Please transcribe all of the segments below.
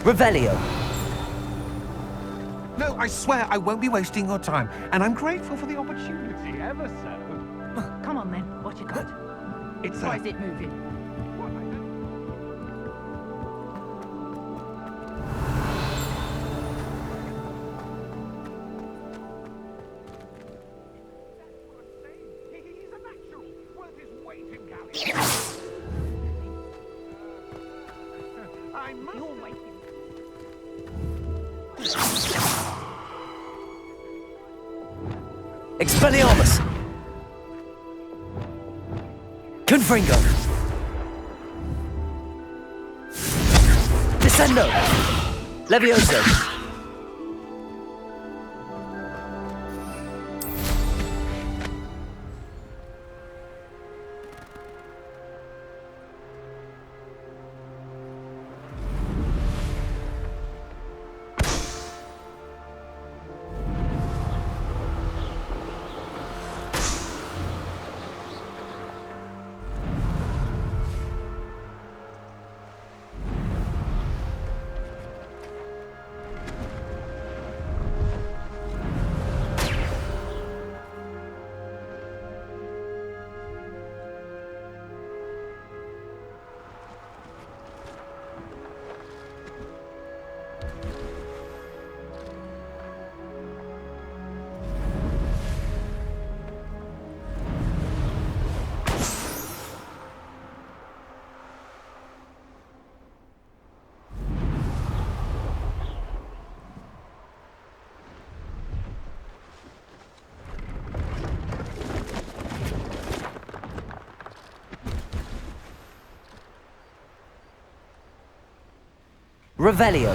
Revelio. No, I swear I won't be wasting your time, and I'm grateful for the opportunity, ever so. Come on then, what you got? It's Why is it moving? He's a natural, worth his weight in gallery. I must. You're waiting. Expelliarmus. Confringo. Descendo. Levioso. Revelio.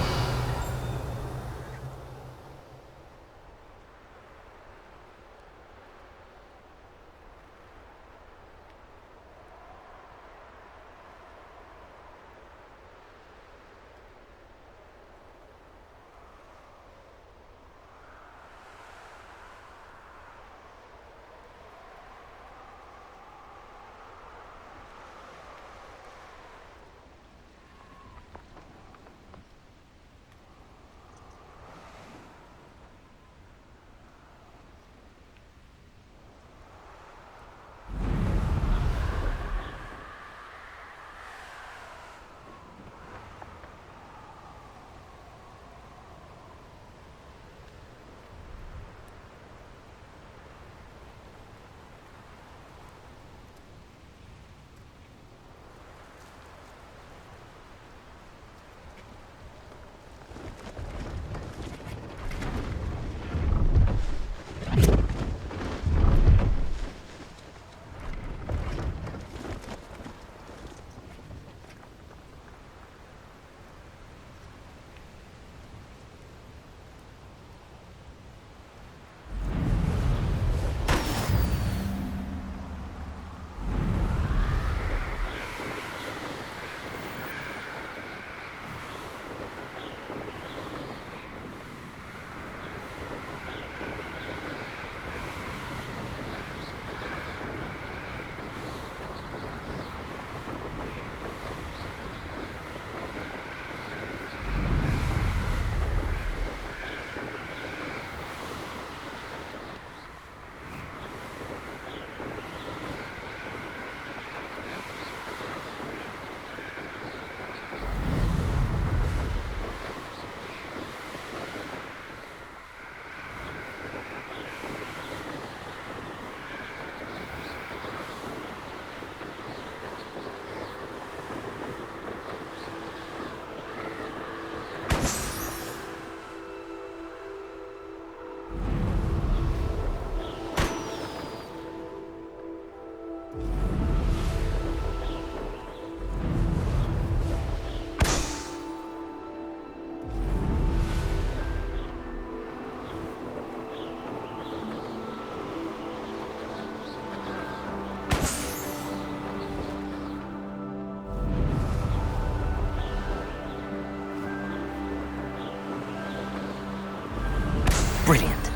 Brilliant.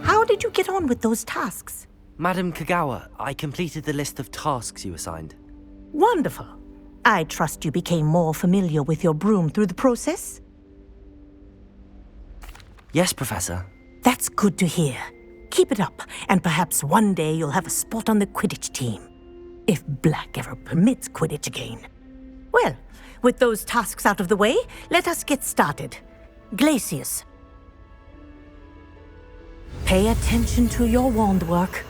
How did you get on with those tasks? Madam Kagawa, I completed the list of tasks you assigned. Wonderful. I trust you became more familiar with your broom through the process? Yes, Professor. That's good to hear. Keep it up, and perhaps one day you'll have a spot on the Quidditch team. If Black ever permits Quidditch again. Well, with those tasks out of the way, let us get started. Glacius. Pay attention to your wand work.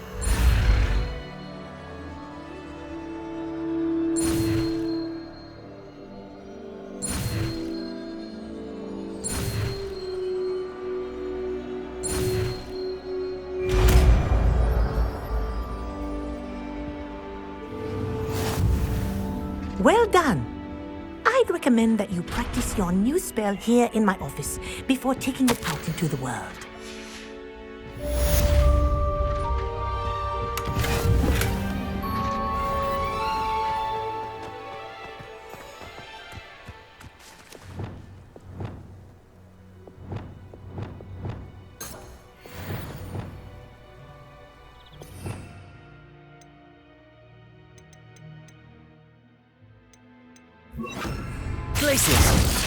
Well done. I'd recommend that you practice your new spell here in my office before taking it out into the world. Glacius!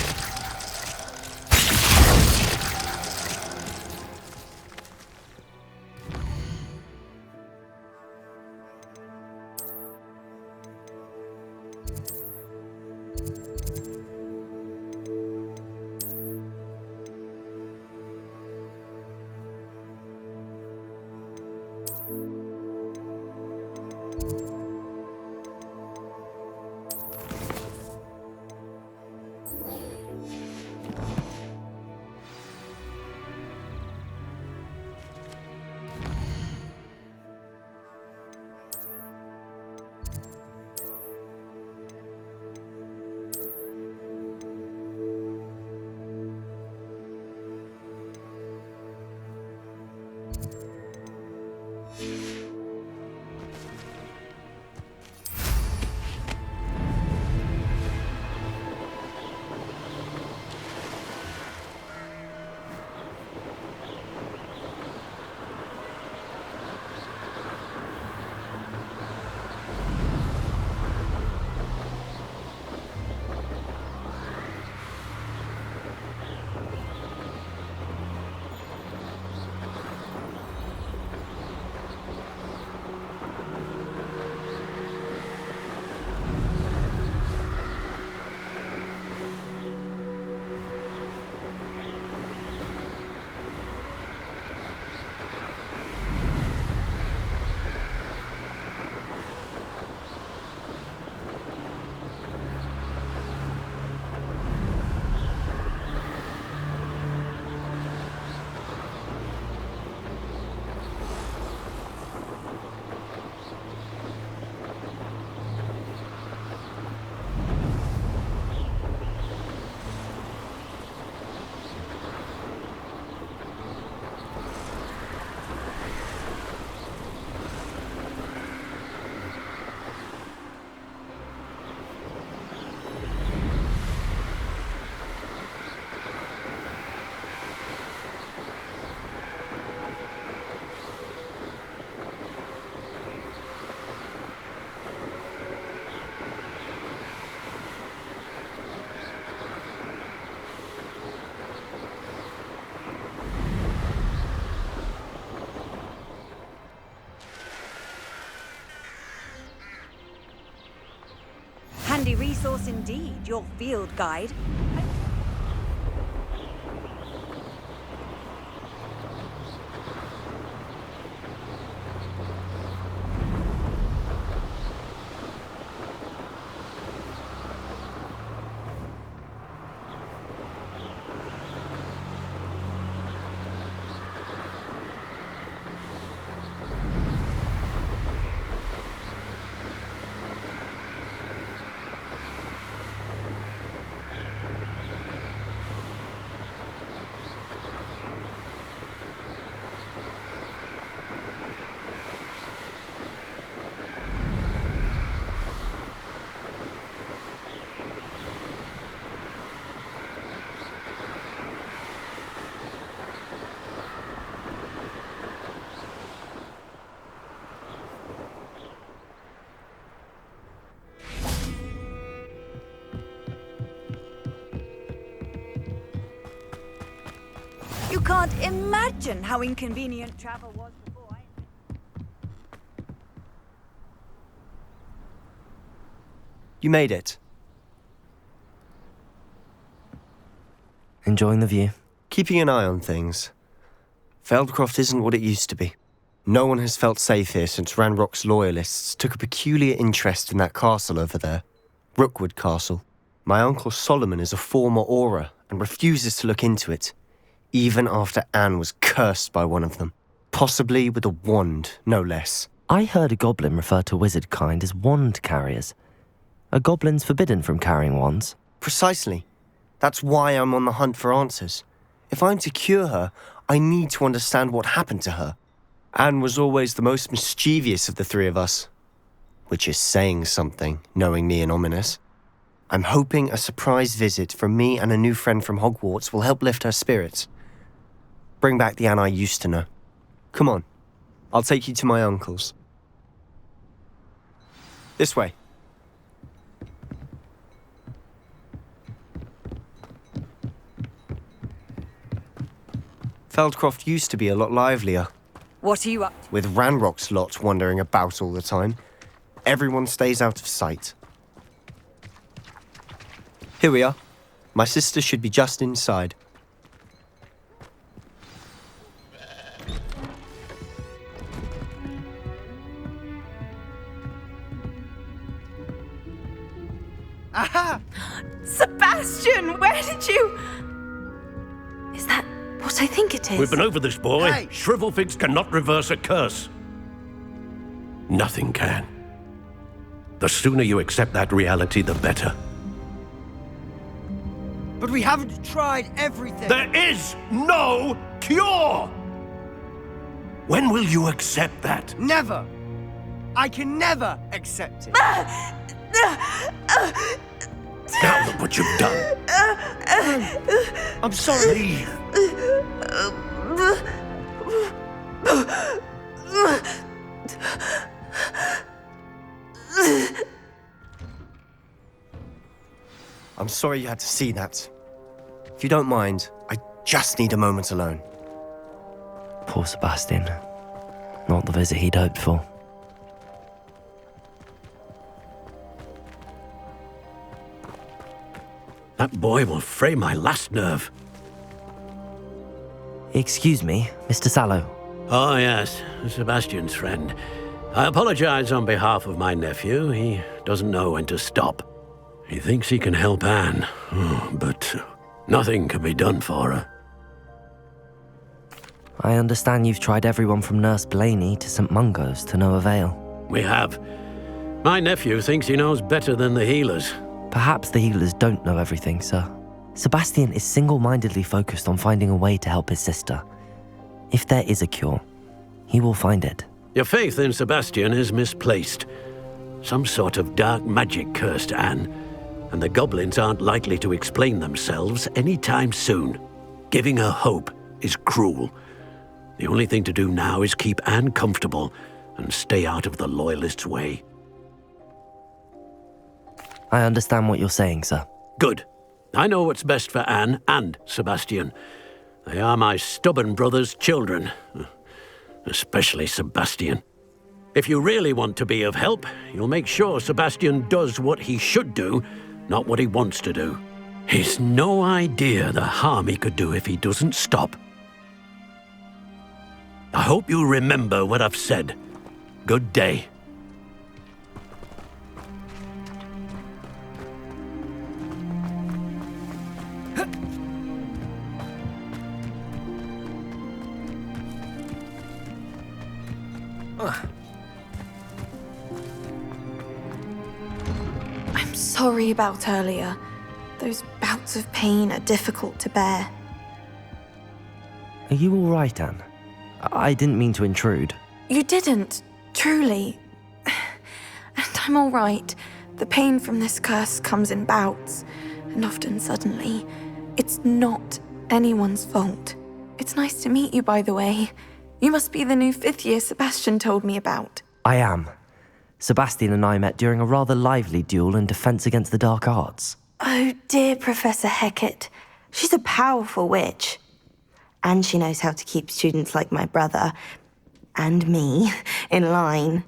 Handy resource indeed, your field guide. You can't imagine how inconvenient travel was before I... You made it. Enjoying the view? Keeping an eye on things. Feldcroft isn't what it used to be. No one has felt safe here since Ranrock's loyalists took a peculiar interest in that castle over there. Rookwood Castle. My uncle Solomon is a former Auror and refuses to look into it, even after Anne was cursed by one of them. Possibly with a wand, no less. I heard a goblin refer to wizard kind as wand carriers. Are goblins forbidden from carrying wands? Precisely. That's why I'm on the hunt for answers. If I'm to cure her, I need to understand what happened to her. Anne was always the most mischievous of the three of us. Which is saying something, knowing me and ominous. I'm hoping a surprise visit from me and a new friend from Hogwarts will help lift her spirits. Bring back the Anne I used to know. Come on, I'll take you to my uncle's. This way. Feldcroft used to be a lot livelier. What are you up to? With Ranrock's lot wandering about all the time, everyone stays out of sight. Here we are. My sister should be just inside. Aha! Sebastian, where did you... Is that what I think it is? We've been over this, boy. Hey! Shrivelfigs cannot reverse a curse. Nothing can. The sooner you accept that reality, the better. But we haven't tried everything. There is no cure! When will you accept that? Never. I can never accept it. Now look what you've done. I'm sorry. Leave. I'm sorry you had to see that. If you don't mind, I just need a moment alone. Poor Sebastian. Not the visit he'd hoped for. That boy will fray my last nerve. Excuse me, Mr. Sallow. Oh, yes, Sebastian's friend. I apologize on behalf of my nephew. He doesn't know when to stop. He thinks he can help Anne, but nothing can be done for her. I understand you've tried everyone from Nurse Blaney to St. Mungo's to no avail. We have. My nephew thinks he knows better than the healers. Perhaps the healers don't know everything, sir. Sebastian is single-mindedly focused on finding a way to help his sister. If there is a cure, he will find it. Your faith in Sebastian is misplaced. Some sort of dark magic cursed Anne, and the goblins aren't likely to explain themselves anytime soon. Giving her hope is cruel. The only thing to do now is keep Anne comfortable and stay out of the Loyalists' way. I understand what you're saying, sir. Good. I know what's best for Anne and Sebastian. They are my stubborn brother's children. Especially Sebastian. If you really want to be of help, you'll make sure Sebastian does what he should do, not what he wants to do. He's no idea the harm he could do if he doesn't stop. I hope you remember what I've said. Good day. I'm sorry about earlier. Those bouts of pain are difficult to bear. Are you all right, Anne? I didn't mean to intrude. You didn't, truly. And I'm all right. The pain from this curse comes in bouts, and often suddenly. It's not anyone's fault. It's nice to meet you, by the way. You must be the new 5th year Sebastian told me about. I am. Sebastian and I met during a rather lively duel in defense against the dark arts. Oh, dear Professor Hecat. She's a powerful witch. And she knows how to keep students like my brother, and me, in line.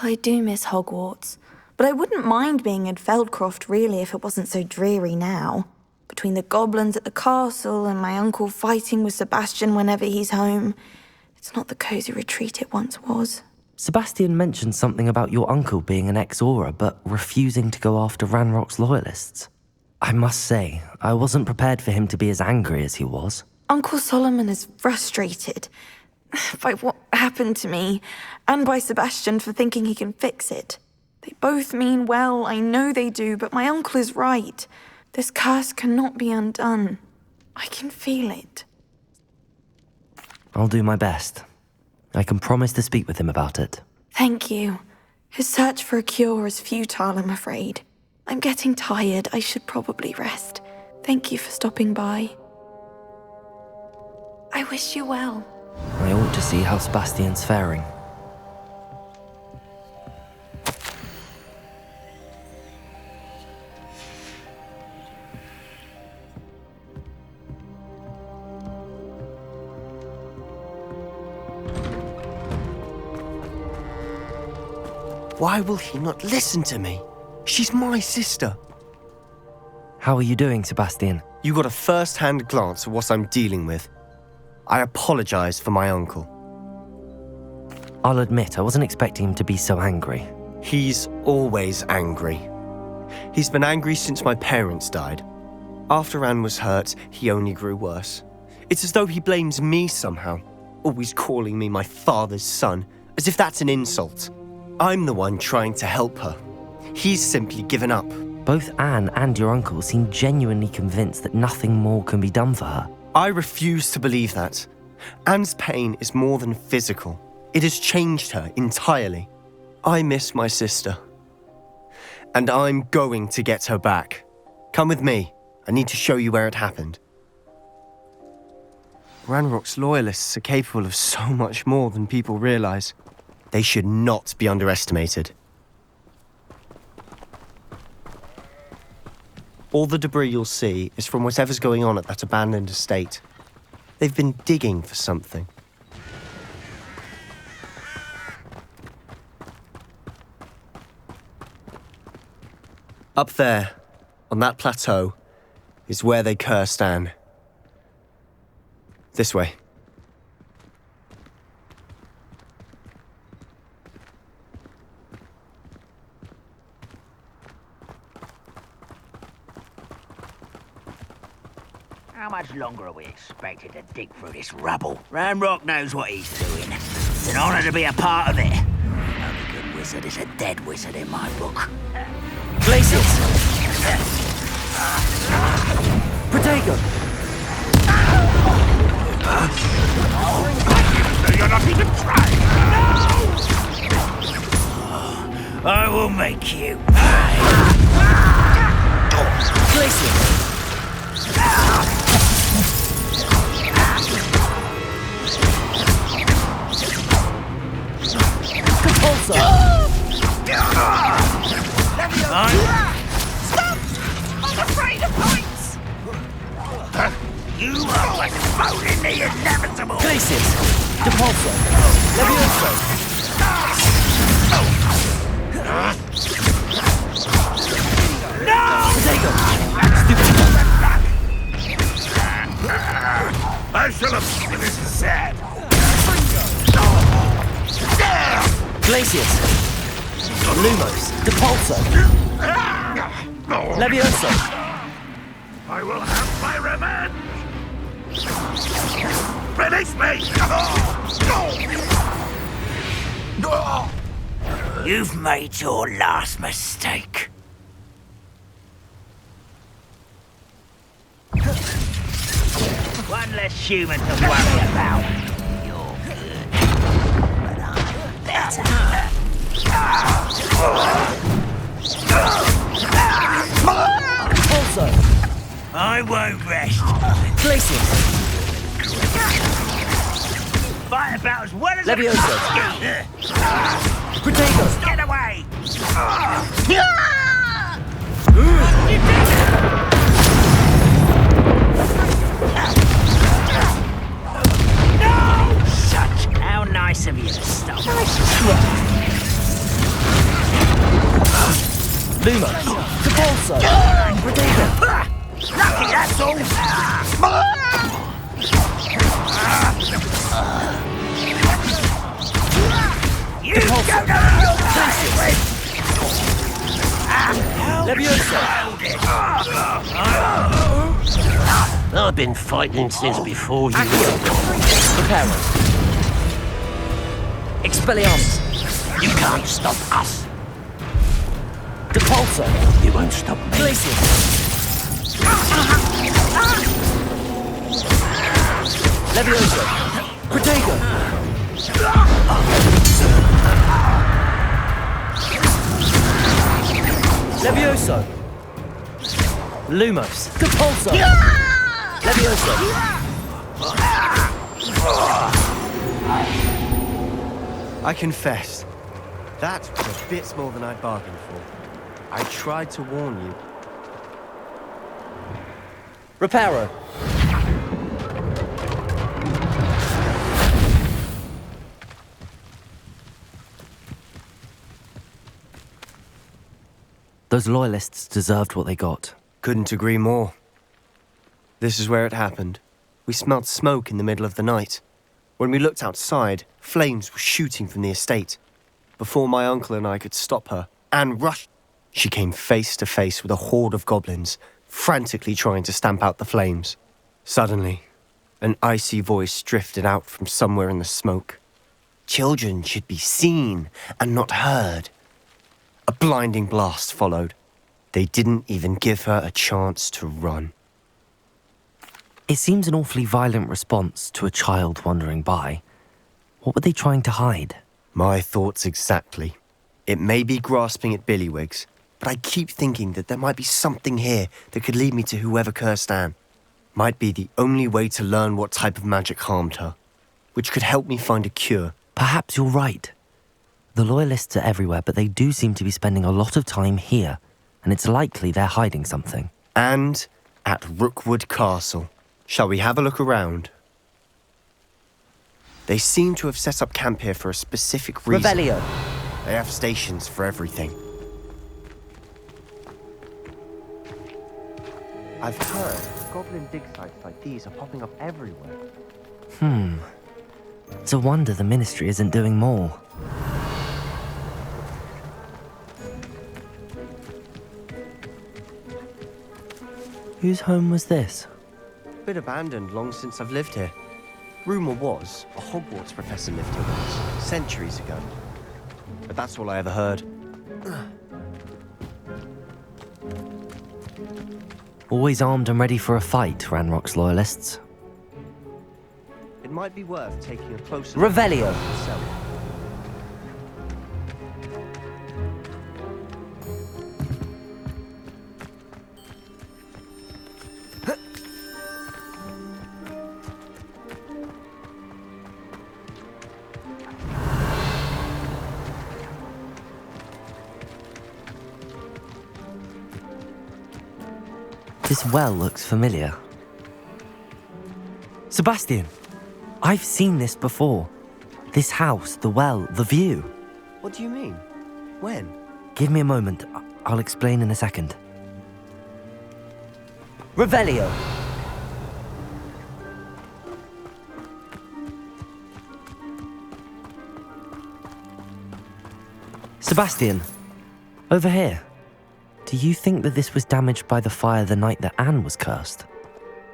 I do miss Hogwarts, but I wouldn't mind being in Feldcroft really if it wasn't so dreary now. Between the goblins at the castle and my uncle fighting with Sebastian whenever he's home, it's not the cosy retreat it once was. Sebastian mentioned something about your uncle being an ex-Auror, but refusing to go after Ranrock's loyalists. I must say, I wasn't prepared for him to be as angry as he was. Uncle Solomon is frustrated by what happened to me, and by Sebastian for thinking he can fix it. They both mean well, I know they do, but my uncle is right. This curse cannot be undone. I can feel it. I'll do my best. I can promise to speak with him about it. Thank you. His search for a cure is futile, I'm afraid. I'm getting tired. I should probably rest. Thank you for stopping by. I wish you well. I ought to see how Sebastian's faring. Why will he not listen to me? She's my sister. How are you doing, Sebastian? You got a first-hand glance at what I'm dealing with. I apologize for my uncle. I'll admit, I wasn't expecting him to be so angry. He's always angry. He's been angry since my parents died. After Anne was hurt, he only grew worse. It's as though he blames me somehow, always calling me my father's son, as if that's an insult. I'm the one trying to help her. He's simply given up. Both Anne and your uncle seem genuinely convinced that nothing more can be done for her. I refuse to believe that. Anne's pain is more than physical. It has changed her entirely. I miss my sister. And I'm going to get her back. Come with me. I need to show you where it happened. Ranrock's loyalists are capable of so much more than people realize. They should not be underestimated. All the debris you'll see is from whatever's going on at that abandoned estate. They've been digging for something. Up there, on that plateau, is where they cursed Anne. This way. How much longer are we expected to dig through this rubble? Ranrock knows what he's doing. It's an honor to be a part of it. The only good wizard is a dead wizard in my book. Places! Protego! You're not even trying! No! I will make you. Places! Stop! I'm afraid of heights! You are postponing the inevitable! Glacius! Depulso! Levioso! No! Protego! I shall have... This is sad. Glacius! Lumos! Depulso! Levioso! I will have my revenge! Release me! You've made your last mistake. One less human to worry about. You're good, but I'm better. Also! I won't rest. Glacius! Fight about as well as Levioso! a Protego! Get away! again! You don't know your place! I've been fighting since before you. Prepare. Expelliarmus. You can't stop us. Depulso. You won't stop me. Glacier. Levioso. Protego. Levioso. Lumos. Depulso. Levioso. I confess, that was a bit more than I bargained for. I tried to warn you. Reparo. Those loyalists deserved what they got. Couldn't agree more. This is where it happened. We smelled smoke in the middle of the night. When we looked outside, flames were shooting from the estate. Before my uncle and I could stop her, Anne rushed. She came face to face with a horde of goblins, frantically trying to stamp out the flames. Suddenly, an icy voice drifted out from somewhere in the smoke. Children should be seen and not heard. A blinding blast followed. They didn't even give her a chance to run. It seems an awfully violent response to a child wandering by. What were they trying to hide? My thoughts exactly. It may be grasping at billywigs, but I keep thinking that there might be something here that could lead me to whoever cursed Anne. Might be the only way to learn what type of magic harmed her, which could help me find a cure. Perhaps you're right. The loyalists are everywhere, but they do seem to be spending a lot of time here, and it's likely they're hiding something. And at Rookwood Castle. Shall we have a look around? They seem to have set up camp here for a specific reason. Revelio. They have stations for everything. I've heard goblin dig sites like these are popping up everywhere. It's a wonder the Ministry isn't doing more. Whose home was this? Been abandoned long since I've lived here. Rumour was a Hogwarts professor lived here once, centuries ago. But that's all I ever heard. Always armed and ready for a fight, Ranrock's loyalists. It might be worth taking a closer Revelio. look yourself. This well looks familiar. Sebastian! I've seen this before. This house, the well, the view. What do you mean? When? Give me a moment. I'll explain in a second. Revelio. Sebastian, over here. Do you think that this was damaged by the fire the night that Anne was cursed?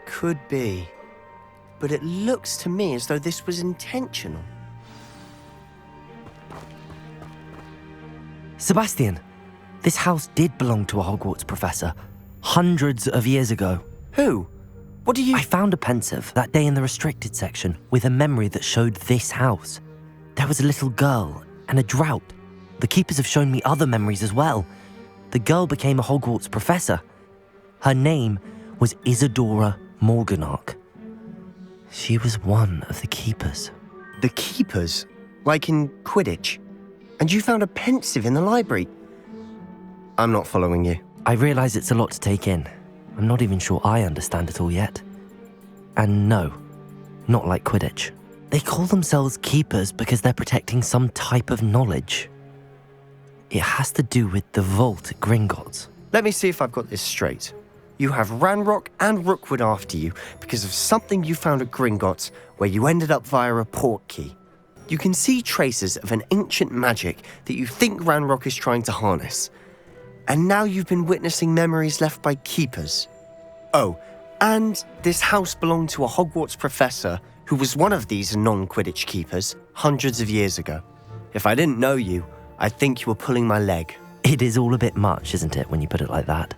Could be. But it looks to me as though this was intentional. Sebastian, this house did belong to a Hogwarts professor, hundreds of years ago. Who? What do you... I found a pensive that day in the restricted section with a memory that showed this house. There was a little girl and a drought. The keepers have shown me other memories as well. The girl became a Hogwarts professor. Her name was Isadora Morganach. She was one of the keepers. The keepers? Like in Quidditch? And you found a pensive in the library? I'm not following you. I realise it's a lot to take in. I'm not even sure I understand it all yet. And no, not like Quidditch. They call themselves keepers because they're protecting some type of knowledge. It has to do with the vault at Gringotts. Let me see if I've got this straight. you have Ranrock and Rookwood after you because of something you found at Gringotts, where you ended up via a port key. You can see traces of an ancient magic that you think Ranrock is trying to harness. And now you've been witnessing memories left by keepers. Oh, and this house belonged to a Hogwarts professor who was one of these non-Quidditch keepers hundreds of years ago. If I didn't know you, I'd think you were pulling my leg. It is all a bit much, isn't it, when you put it like that?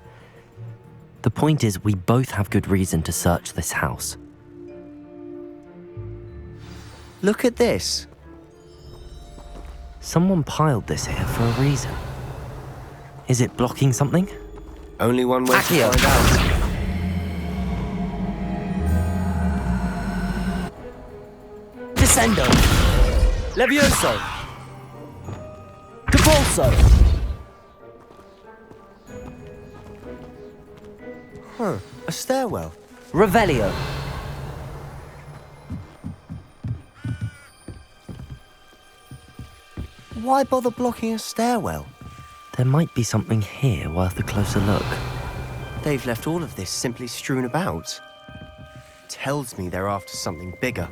The point is, we both have good reason to search this house. Look at this. Someone piled this here for a reason. Is it blocking something? Only one way Accio. to find out. Descendo. Levioso. Depulso. Huh, a stairwell. Revelio. Why bother blocking a stairwell? There might be something here worth a closer look. They've left all of this simply strewn about. Tells me they're after something bigger.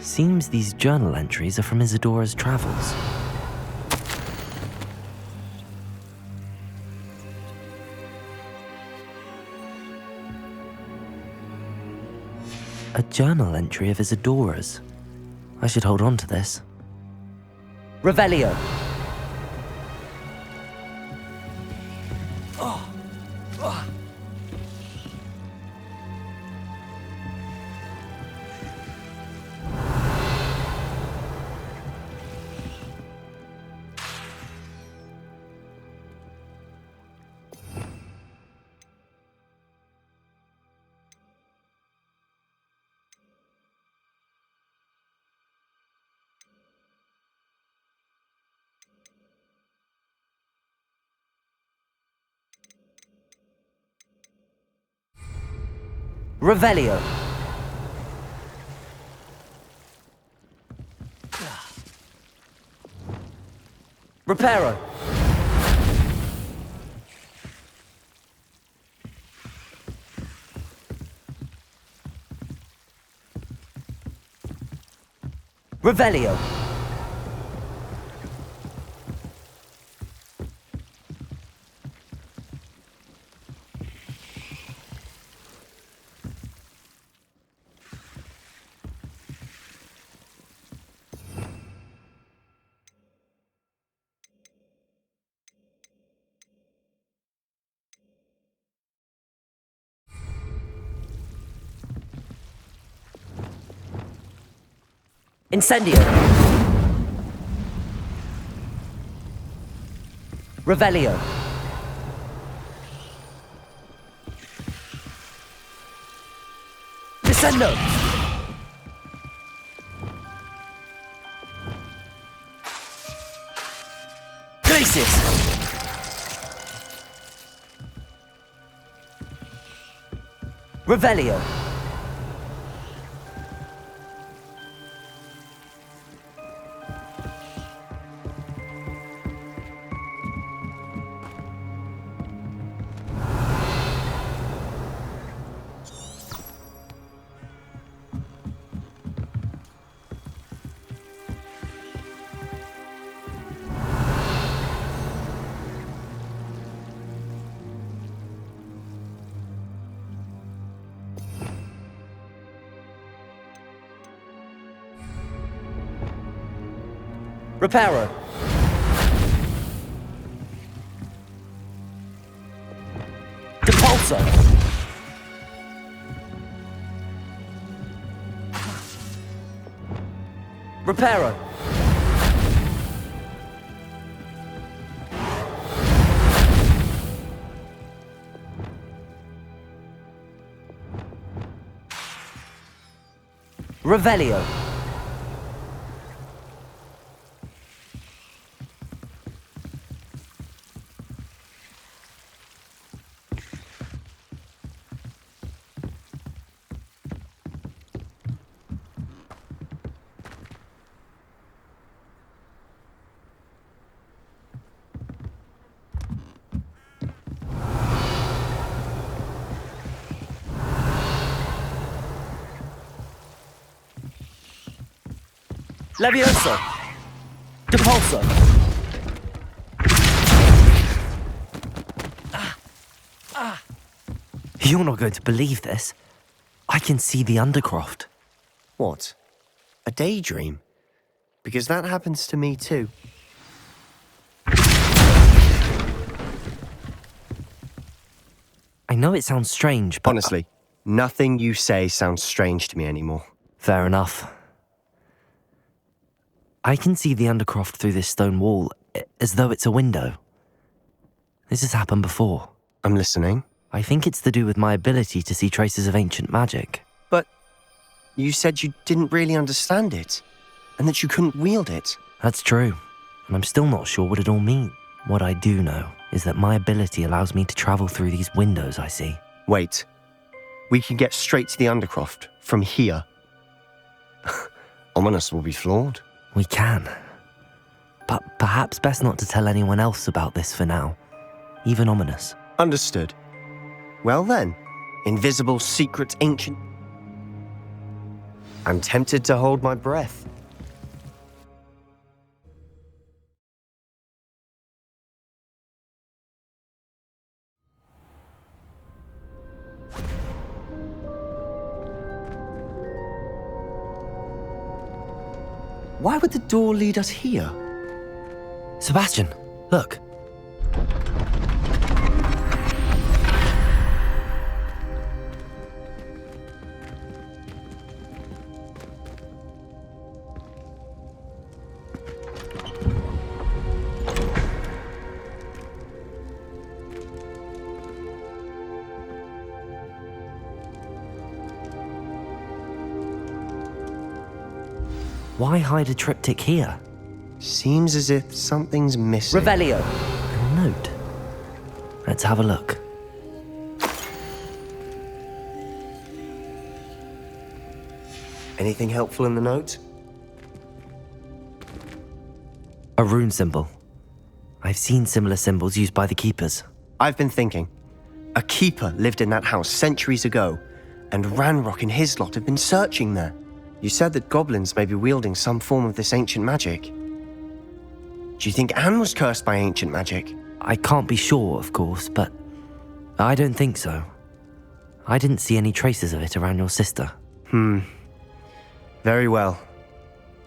Seems these journal entries are from Isadora's travels. A journal entry of Isadora's. I should hold on to this. Revelio. Revelio. Reparo. Revelio. Incendio. Revelio. Descendo. Glacis. Revelio. Reparo. Depulso. Reparo. Revelio. Levioso! Depulso! You're not going to believe this. I can see the Undercroft. What? A daydream? Because that happens to me too. I know it sounds strange, but... Honestly, nothing you say sounds strange to me anymore. Fair enough. I can see the Undercroft through this stone wall, as though it's a window. This has happened before. I'm listening. I think it's to do with my ability to see traces of ancient magic. But you said you didn't really understand it, and that you couldn't wield it. That's true, and I'm still not sure what it all means. What I do know is that my ability allows me to travel through these windows I see. Wait. We can get straight to the Undercroft from here. Ominous will be flawed. We can. But perhaps best not to tell anyone else about this for now. Even Ominous. Understood. Well then, invisible, secret, ancient... I'm tempted to hold my breath. Why would the door lead us here? Sebastian, look. Why hide a triptych here? Seems as if something's missing. Revelio. A note. Let's have a look. Anything helpful in the note? A rune symbol. I've seen similar symbols used by the keepers. I've been thinking. A keeper lived in that house centuries ago, and Ranrock and his lot have been searching there. You said that goblins may be wielding some form of this ancient magic. Do you think Anne was cursed by ancient magic? I can't be sure, of course, but I don't think so. I didn't see any traces of it around your sister. Very well.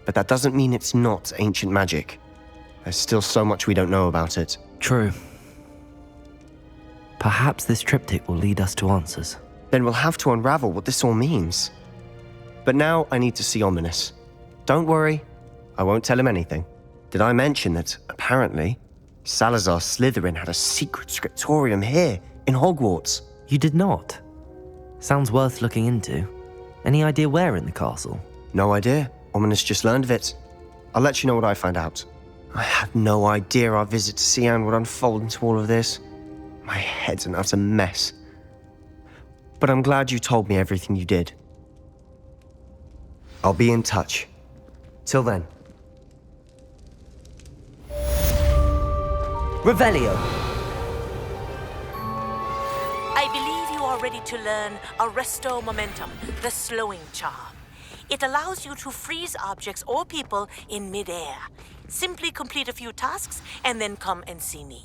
But that doesn't mean it's not ancient magic. There's still so much we don't know about it. True. Perhaps this triptych will lead us to answers. Then we'll have to unravel what this all means. But now I need to see Ominous. Don't worry, I won't tell him anything. Did I mention that, apparently, Salazar Slytherin had a secret scriptorium here, in Hogwarts? You did not? Sounds worth looking into. Any idea where in the castle? No idea. Ominous just learned of it. I'll let you know what I find out. I had no idea our visit to Sian would unfold into all of this. My head's an utter mess. But I'm glad you told me everything you did. I'll be in touch. Till then. Revelio. I believe you are ready to learn Arresto Momentum, the slowing charm. It allows you to freeze objects or people in midair. Simply complete a few tasks and then come and see me.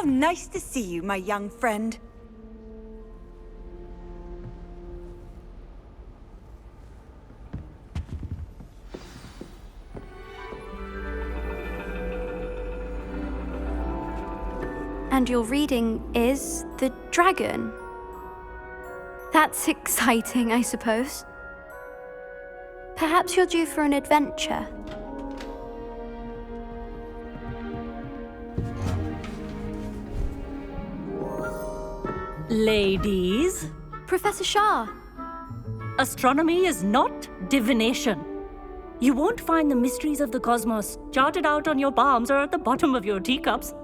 nice to see you, my young friend. And your reading is The Dragon. That's exciting, I suppose. Perhaps you're due for an adventure. Ladies, Professor Shah. astronomy is not divination. You won't find the mysteries of the cosmos charted out on your palms or at the bottom of your teacups.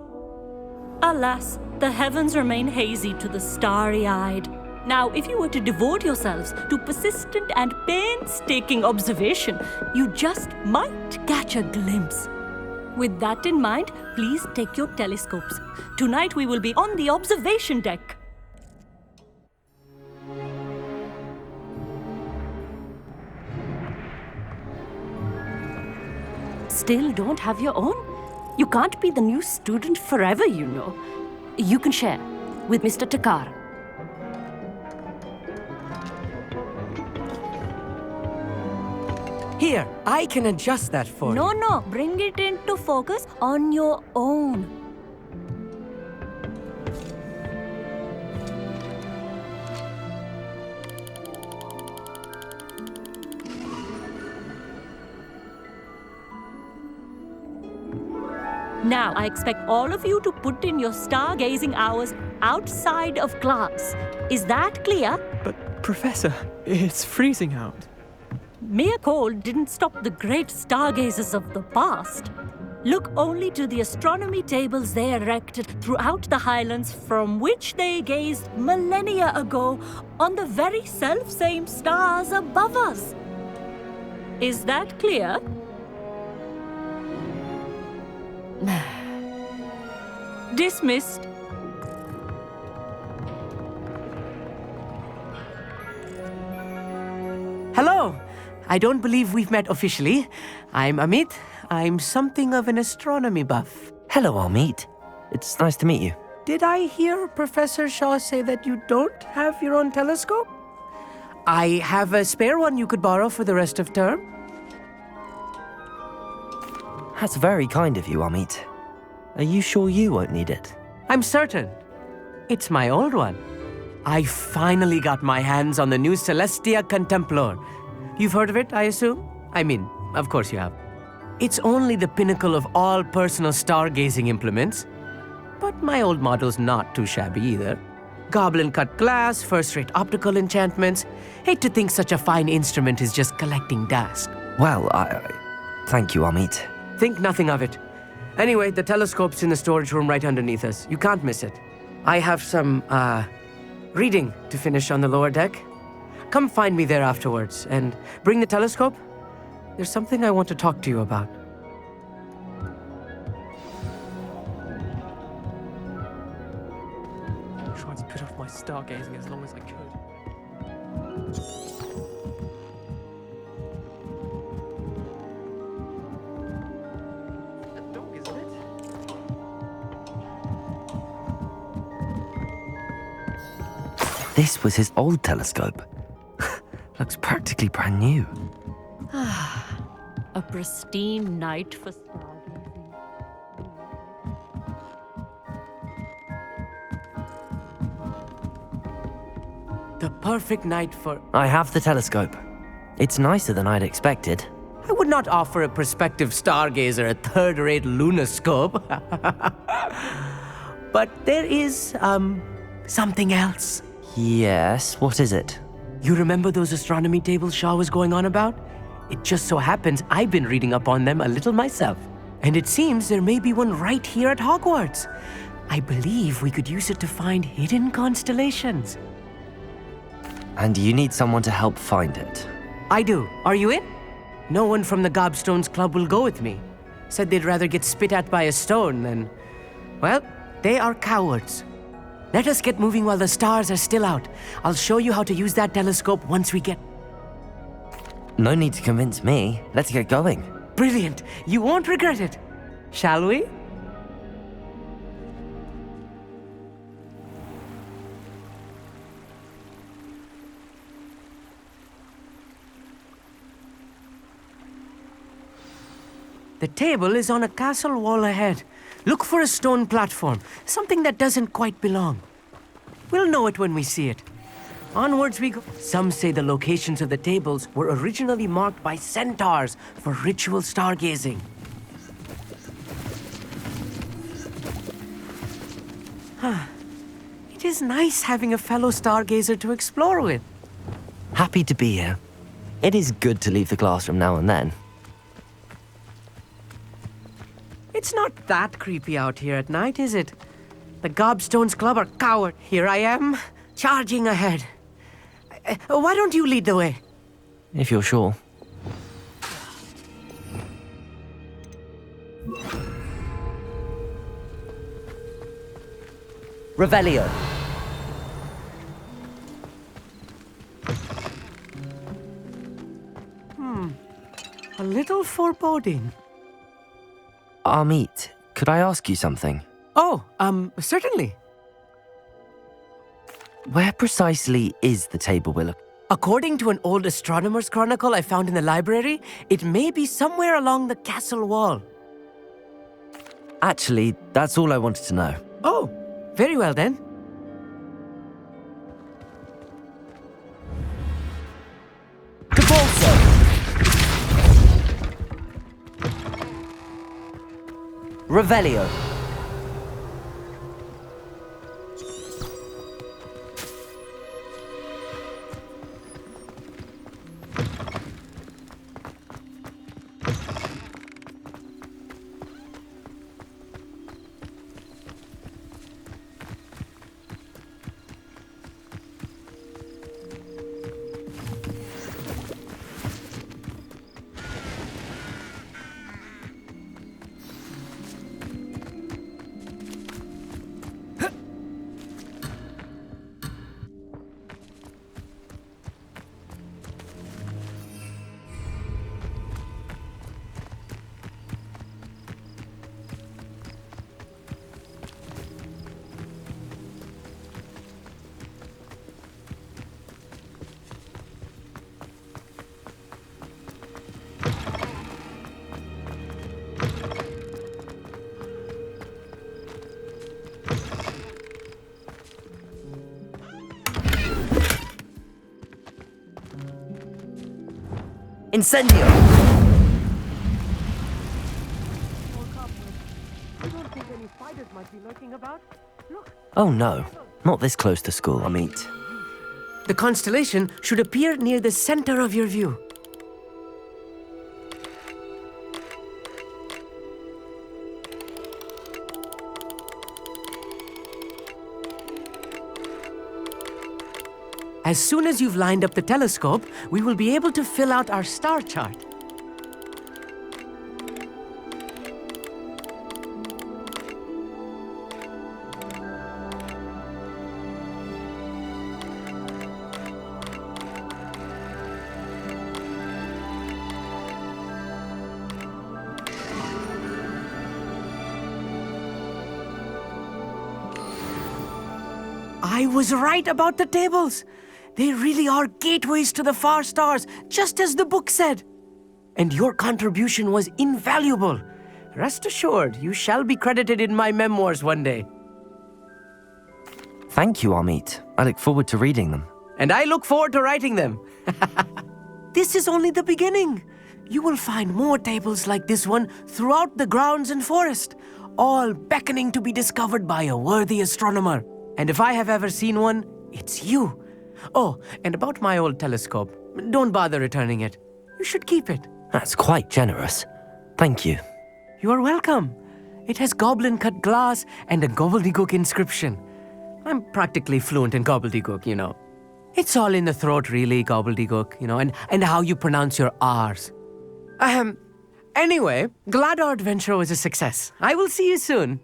Alas, the heavens remain hazy to the starry-eyed. Now, if you were to devote yourselves to persistent and painstaking observation, you just might catch a glimpse. With that in mind, please take your telescopes. Tonight we will be on the observation deck. Still don't have your own? You can't be the new student forever, you know. You can share with Mr. Takar. Here, I can adjust that for you. No, bring it into focus on your own. Now, I expect all of you to put in your stargazing hours outside of class. Is that clear? But, Professor, it's freezing out. Mere cold didn't stop the great stargazers of the past. Look only to the astronomy tables they erected throughout the highlands from which they gazed millennia ago on the very self-same stars above us. Is that clear? Dismissed. Hello! I don't believe we've met officially. I'm Amit. I'm something of an astronomy buff. Hello, Amit. It's nice to meet you. Did I hear Professor Shaw say that you don't have your own telescope? I have a spare one you could borrow for the rest of term. That's very kind of you, Amit. Are you sure you won't need it? I'm certain. It's my old one. I finally got my hands on the new Celestia Contemplar. You've heard of it, I assume? I mean, of course you have. It's only the pinnacle of all personal stargazing implements. But my old model's not too shabby either. Goblin-cut glass, first-rate optical enchantments. Hate to think such a fine instrument is just collecting dust. Well, thank you, Amit. Think nothing of it. Anyway, the telescope's in the storage room right underneath us. You can't miss it. I have some, reading to finish on the lower deck. Come find me there afterwards, and bring the telescope. There's something I want to talk to you about. I tried to put off my stargazing as long as I could. A dog, isn't it? This was his old telescope. Looks practically brand new. A pristine night for stargazing. The perfect night for... I have the telescope. It's nicer than I'd expected. I would not offer a prospective stargazer a third-rate lunoscope. But there is, something else. Yes, what is it? You remember those astronomy tables Shaw was going on about? It just so happens I've been reading up on them a little myself. And it seems there may be one right here at Hogwarts. I believe we could use it to find hidden constellations. And you need someone to help find it. I do. Are you in? No one from the Gobstones Club will go with me. Said they'd rather get spit at by a stone than... Well, they are cowards. Let us get moving while the stars are still out. I'll show you how to use that telescope once we get... No need to convince me. Let's get going. Brilliant. You won't regret it. Shall we? The table is on a castle wall ahead. Look for a stone platform, something that doesn't quite belong. We'll know it when we see it. Onwards we go. Some say the locations of the tables were originally marked by centaurs for ritual stargazing. It is nice having a fellow stargazer to explore with. Happy to be here. It is good to leave the classroom now and then. It's not that creepy out here at night, is it? The Gobstones Club are coward. Here I am, charging ahead. Why don't you lead the way? If you're sure. Revelio. A little foreboding. Amit, could I ask you something? Oh, certainly. Where precisely is the table we're looking? According to an old astronomer's chronicle I found in the library, it may be somewhere along the castle wall. Actually, that's all I wanted to know. Oh, very well then. Revelio. Incendio! Oh no, not this close to school, Amit. The constellation should appear near the center of your view. As soon as you've lined up the telescope, we will be able to fill out our star chart. I was right about the tables. They really are gateways to the far stars, just as the book said. And your contribution was invaluable. Rest assured, you shall be credited in my memoirs one day. Thank you, Amit. I look forward to reading them. And I look forward to writing them. This is only the beginning. You will find more tables like this one throughout the grounds and forest, all beckoning to be discovered by a worthy astronomer. And if I have ever seen one, it's you. Oh, and about my old telescope, don't bother returning it. You should keep it. That's quite generous. Thank you. You are welcome. It has goblin-cut glass and a gobbledygook inscription. I'm practically fluent in gobbledygook, you know. It's all in the throat, really, gobbledygook, you know, and how you pronounce your R's. Anyway, glad our adventure was a success. I will see you soon.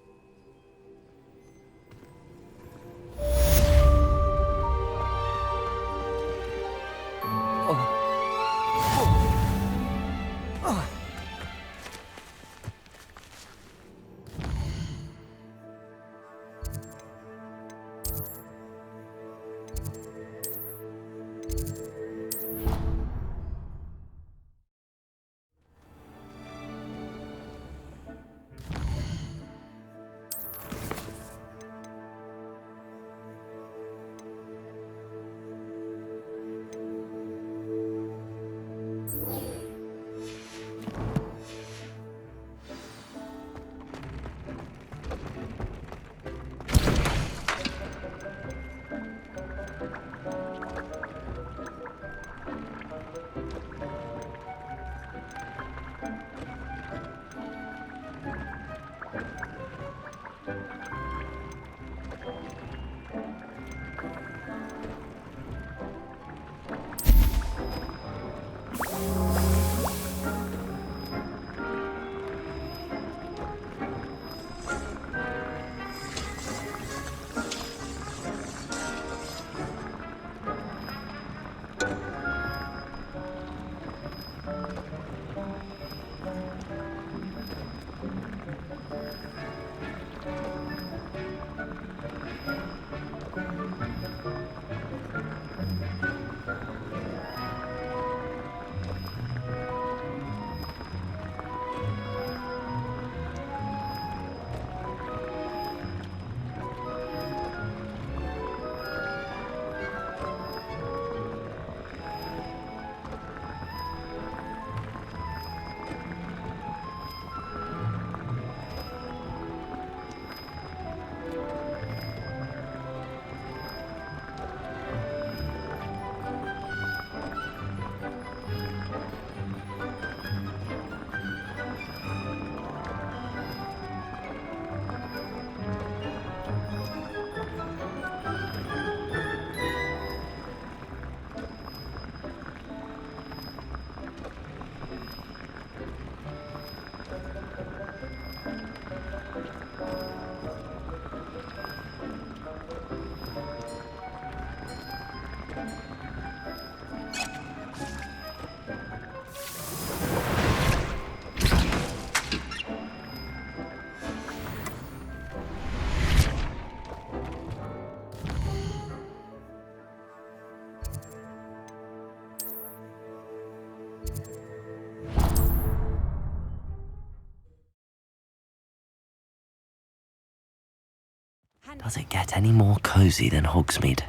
Does it get any more cozy than Hogsmeade?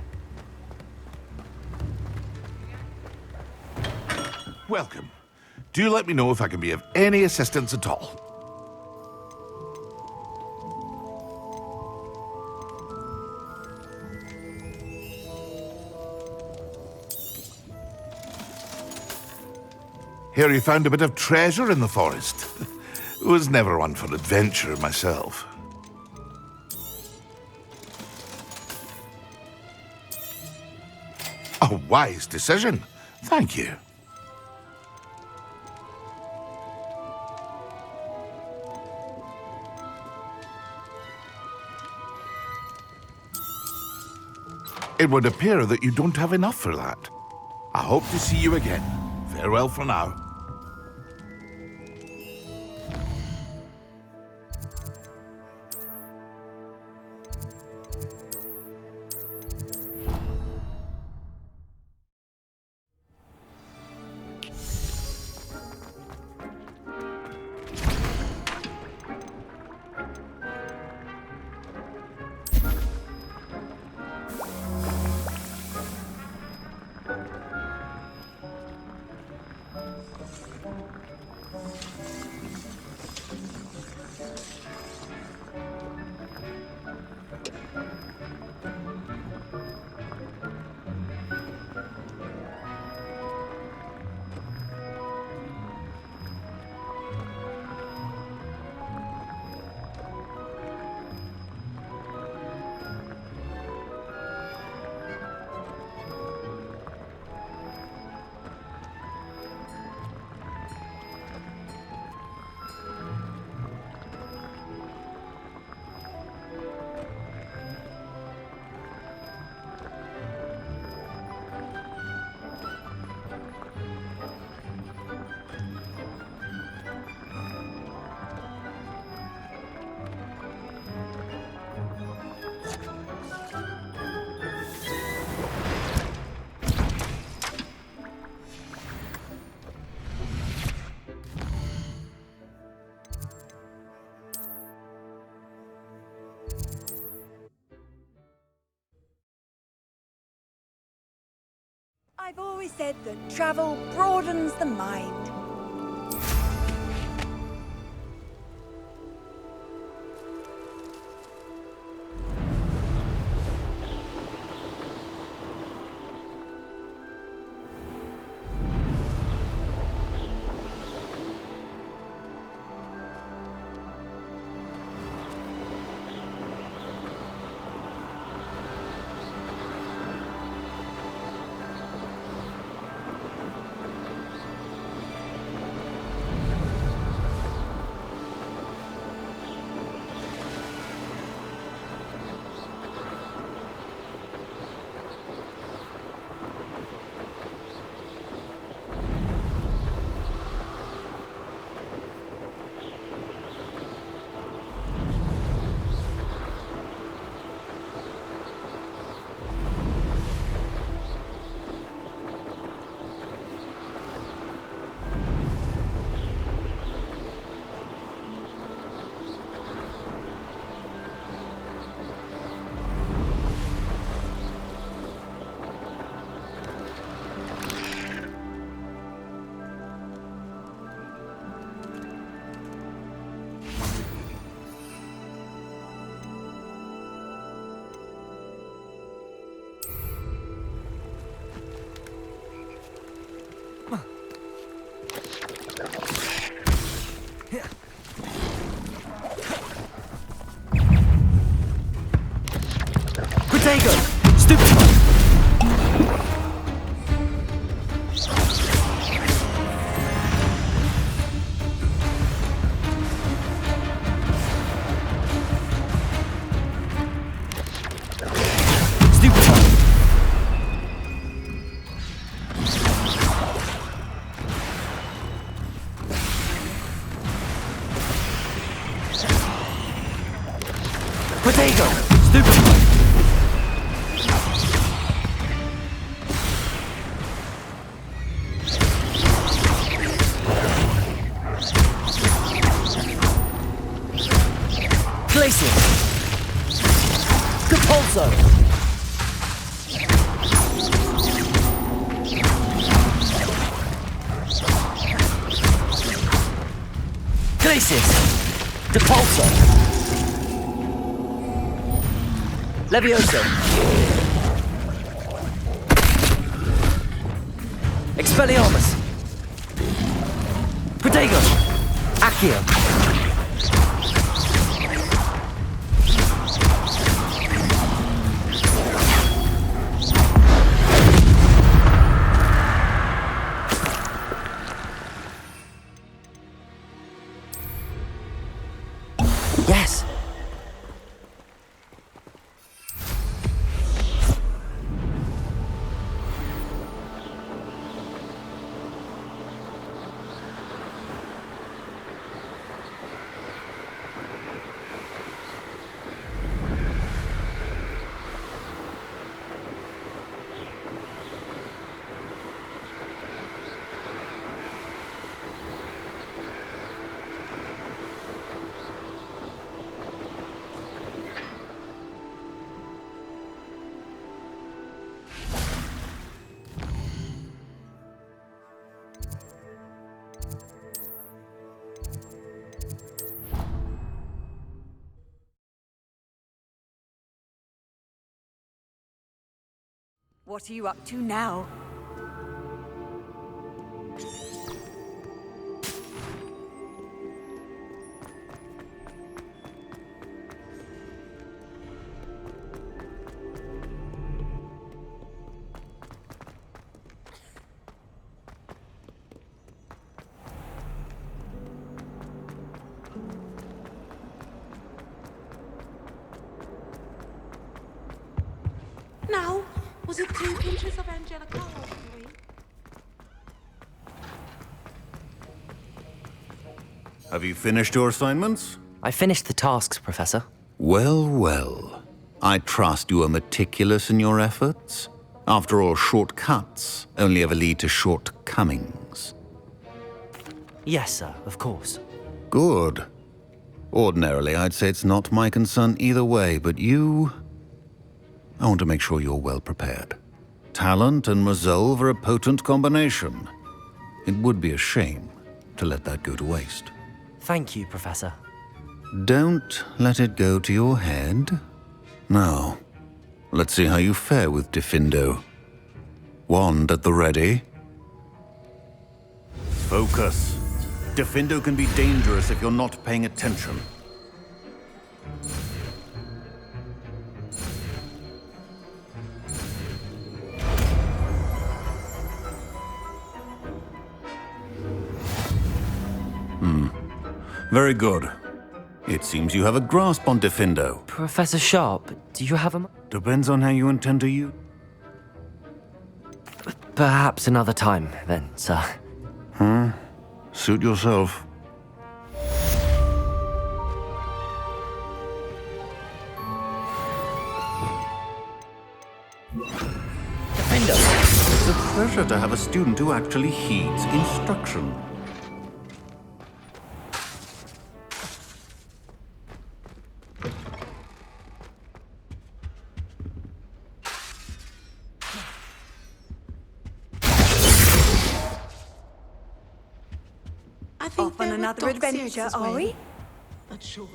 Welcome. Do let me know if I can be of any assistance at all. Hear you found a bit of treasure in the forest. Was never one for adventure myself. A wise decision. Thank you. It would appear that you don't have enough for that. I hope to see you again. Farewell for now. I've always said that travel broadens the mind. Potato! Stupid one! Potato! Stupid one! Glacier! Depulso! Glacis! Depulso! Levioso! Expelliarmus! Protego! Accio! Yes! What are you up to now? Now, was it 2 pinches of Angelica or 3? Have you finished your assignments? I finished the tasks, Professor. Well, well. I trust you are meticulous in your efforts. After all, shortcuts only ever lead to shortcomings. Yes, sir, of course. Good. Ordinarily, I'd say it's not my concern either way, but you... I want to make sure you're well prepared. Talent and resolve are a potent combination. It would be a shame to let that go to waste. Thank you, Professor. Don't let it go to your head. Now, let's see how you fare with Diffindo. Wand at the ready. Focus. Diffindo can be dangerous if you're not paying attention. Very good. It seems you have a grasp on Diffindo. Professor Sharp, do you have a... Depends on how you intend to use... Perhaps another time, then, sir. Suit yourself. Diffindo! It's a pleasure to have a student who actually heeds instruction. Off on another adventure, are we? But short.